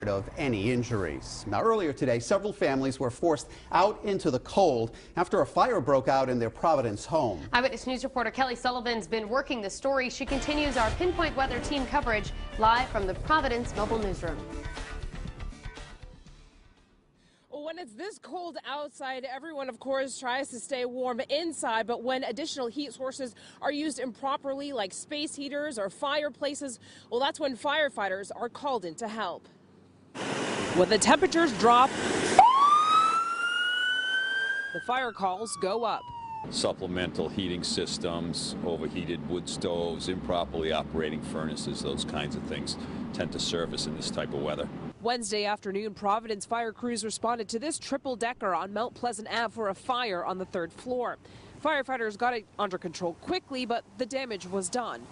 of any injuries. Now, earlier today, several families were forced out into the cold after a fire broke out in their Providence home. Eyewitness News reporter Kelly Sullivan's been working the story. She continues our pinpoint weather team coverage live from the Providence mobile newsroom. When it's this cold outside, everyone, of course, tries to stay warm inside. But when additional heat sources are used improperly, like space heaters or fireplaces, well, that's when firefighters are called in to help. When the temperatures drop, the fire calls go up. Supplemental heating systems, overheated wood stoves, improperly operating furnaces, those kinds of things tend to surface in this type of weather. Wednesday afternoon, Providence fire crews responded to this triple-decker on Mount Pleasant Ave for a fire on the 3rd floor. Firefighters got it under control quickly, but the damage was done.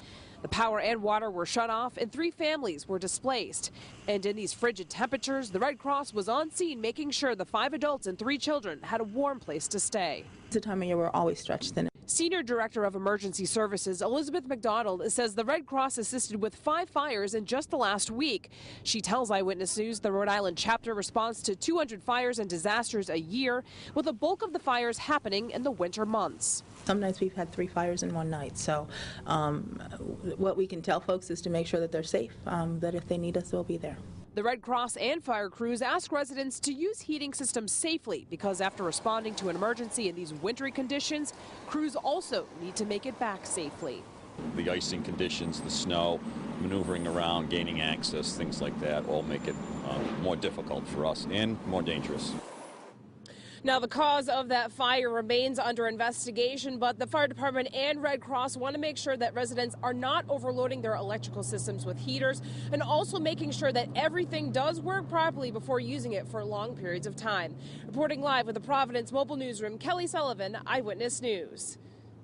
The power and water were shut off and 3 families were displaced. And in these frigid temperatures, the Red Cross was on scene making sure the 5 adults and 3 children had a warm place to stay. It's a time of year we're always stretched thin. Senior Director of Emergency Services Elizabeth McDonald says the Red Cross assisted with 5 fires in just the last week. She tells Eyewitness News the Rhode Island chapter responds to 200 fires and disasters a year, with the bulk of the fires happening in the winter months. Some nights we've had 3 fires in one night, so what we can tell folks is to make sure that they're safe, that if they need us, we'll be there. The Red Cross and fire crews ask residents to use heating systems safely because after responding to an emergency in these wintry conditions, crews also need to make it back safely. The icing conditions, the snow, maneuvering around, gaining access, things like that all make it more difficult for us and more dangerous. Now, the cause of that fire remains under investigation, but the fire department and Red Cross want to make sure that residents are not overloading their electrical systems with heaters and also making sure that everything does work properly before using it for long periods of time. Reporting live with the Providence mobile newsroom, Kelly Sullivan, Eyewitness News.